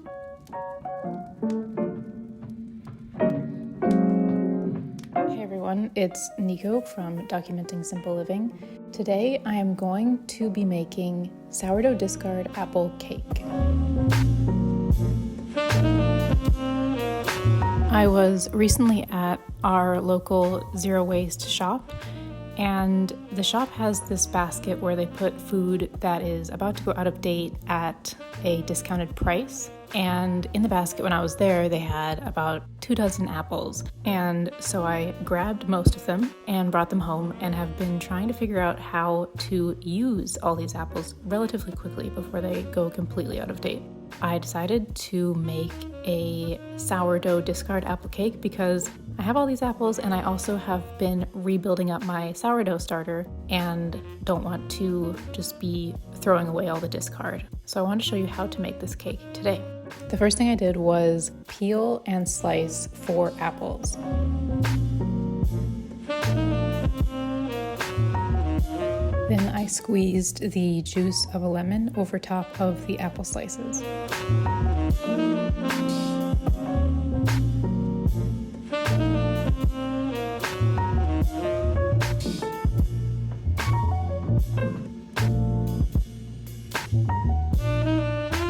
Hey everyone, it's Nico from Documenting Simple Living. Today I am going to be making sourdough discard apple cake. I was recently at our local zero waste shop, and the shop has this basket where they put food that is about to go out of date at a discounted price. And in the basket when I was there, they had about 24 apples. And so I grabbed most of them and brought them home and have been trying to figure out how to use all these apples relatively quickly before they go completely out of date. I decided to make a sourdough discard apple cake because I have all these apples and I also have been rebuilding up my sourdough starter and don't want to just be throwing away all the discard. So I wanted to show you how to make this cake today. The first thing I did was peel and slice 4 apples. Then I squeezed the juice of a lemon over top of the apple slices.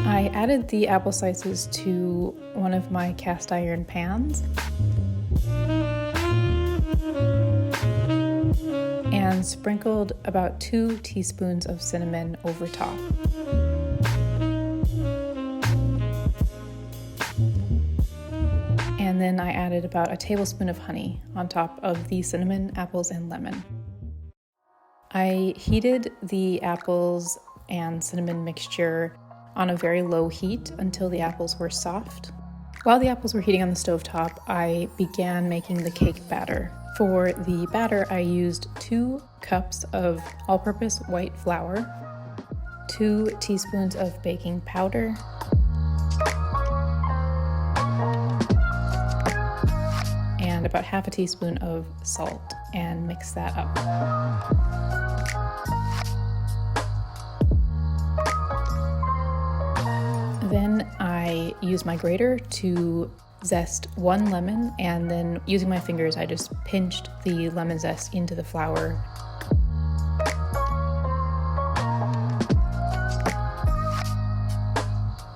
I added the apple slices to one of my cast iron pans and sprinkled about 2 teaspoons of cinnamon over top. And then I added about a tablespoon of honey on top of the cinnamon, apples, and lemon. I heated the apples and cinnamon mixture on a very low heat until the apples were soft. While the apples were heating on the stovetop, I began making the cake batter. For the batter, I used 2 cups of all-purpose white flour, 2 teaspoons of baking powder, and about half a teaspoon of salt, and mix that up. Then I used my grater to zest 1 lemon, and then using my fingers I just pinched the lemon zest into the flour.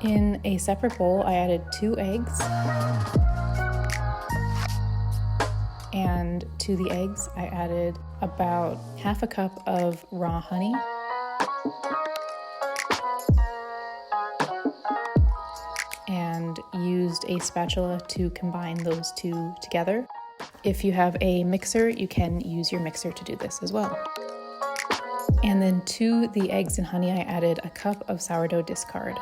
In a separate bowl I added 2 eggs, and to the eggs I added about half a cup of raw honey, and used a spatula to combine those 2 together. If you have a mixer, you can use your mixer to do this as well. And then to the eggs and honey, I added a cup of sourdough discard.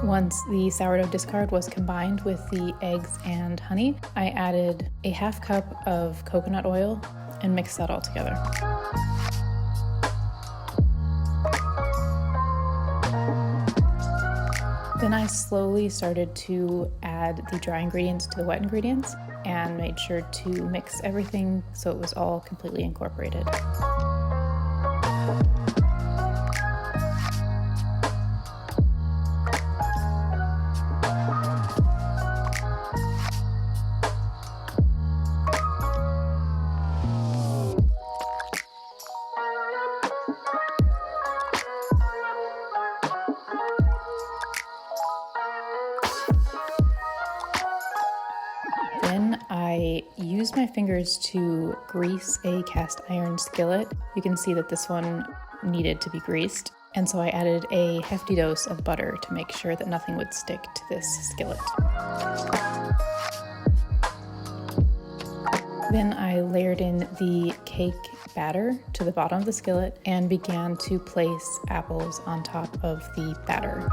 Once the sourdough discard was combined with the eggs and honey, I added a half cup of coconut oil and mixed that all together. Then I slowly started to add the dry ingredients to the wet ingredients and made sure to mix everything so it was all completely incorporated. Then I used my fingers to grease a cast iron skillet. You can see that this one needed to be greased, and so I added a hefty dose of butter to make sure that nothing would stick to this skillet. Then I layered in the cake batter to the bottom of the skillet and began to place apples on top of the batter.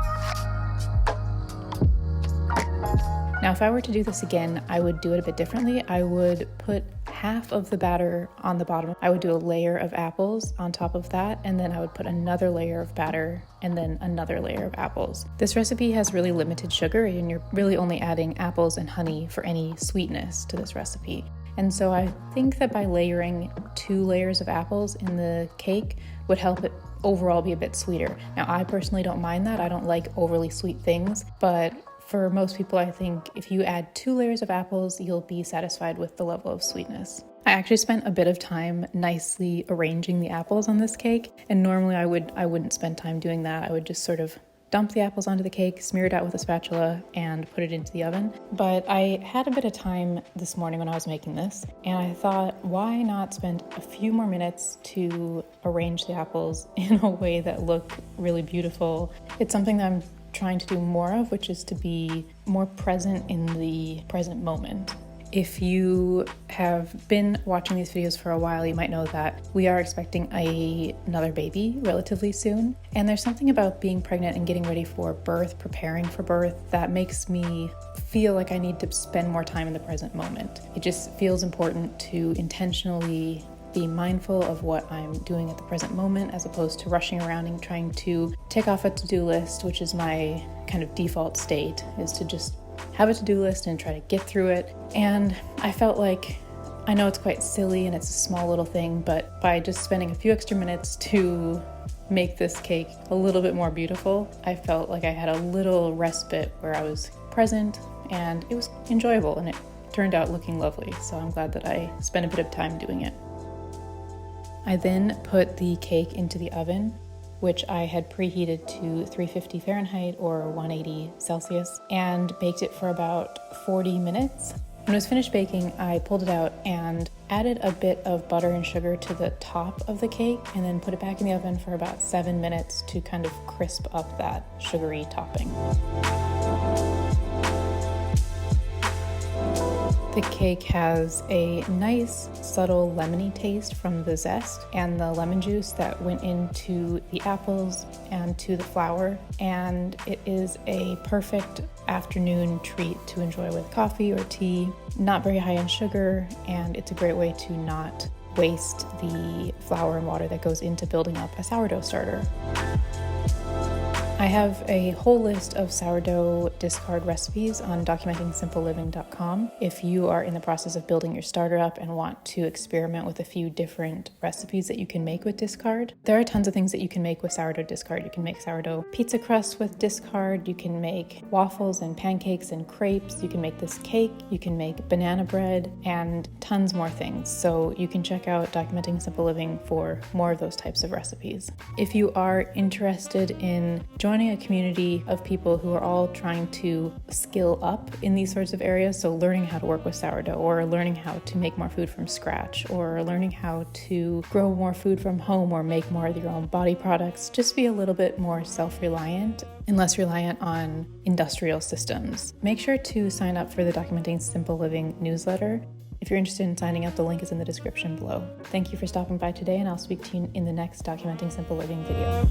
Now, if I were to do this again, I would do it a bit differently. I would put half of the batter on the bottom. I would do a layer of apples on top of that, and then I would put another layer of batter and then another layer of apples. This recipe has really limited sugar, and you're really only adding apples and honey for any sweetness to this recipe. And so I think that by layering 2 layers of apples in the cake would help it overall be a bit sweeter. Now, I personally don't mind that. I don't like overly sweet things, but for most people, I think if you add 2 layers of apples, you'll be satisfied with the level of sweetness. I actually spent a bit of time nicely arranging the apples on this cake, and normally I wouldn't spend time doing that. I would just sort of dump the apples onto the cake, smear it out with a spatula, and put it into the oven. But I had a bit of time this morning when I was making this, and I thought, why not spend a few more minutes to arrange the apples in a way that look really beautiful? It's something that I'm trying to do more of, which is to be more present in the present moment. If you have been watching these videos for a while, you might know that we are expecting another baby relatively soon. And there's something about being pregnant and getting ready for birth, preparing for birth, that makes me feel like I need to spend more time in the present moment. It just feels important to intentionally be mindful of what I'm doing at the present moment, as opposed to rushing around and trying to tick off a to-do list, which is my kind of default state, is to just have a to-do list and try to get through it. And I felt like, I know it's quite silly and it's a small little thing, but by just spending a few extra minutes to make this cake a little bit more beautiful, I felt like I had a little respite where I was present and it was enjoyable, and it turned out looking lovely. So I'm glad that I spent a bit of time doing it. I then put the cake into the oven, which I had preheated to 350 Fahrenheit or 180 Celsius, and baked it for about 40 minutes. When it was finished baking, I pulled it out and added a bit of butter and sugar to the top of the cake, and then put it back in the oven for about 7 minutes to kind of crisp up that sugary topping. The cake has a nice, subtle lemony taste from the zest and the lemon juice that went into the apples and to the flour, and it is a perfect afternoon treat to enjoy with coffee or tea. Not very high in sugar, and it's a great way to not waste the flour and water that goes into building up a sourdough starter. I have a whole list of sourdough discard recipes on documentingsimpleliving.com. If you are in the process of building your starter up and want to experiment with a few different recipes that you can make with discard, there are tons of things that you can make with sourdough discard. You can make sourdough pizza crust with discard, you can make waffles and pancakes and crepes, you can make this cake, you can make banana bread, and tons more things. So you can check out Documenting Simple Living for more of those types of recipes. If you are interested in joining a community of people who are all trying to skill up in these sorts of areas, so learning how to work with sourdough, or learning how to make more food from scratch, or learning how to grow more food from home, or make more of your own body products, just be a little bit more self-reliant and less reliant on industrial systems, make sure to sign up for the Documenting Simple Living newsletter. If you're interested in signing up, the link is in the description below. Thank you for stopping by today, and I'll speak to you in the next Documenting Simple Living video.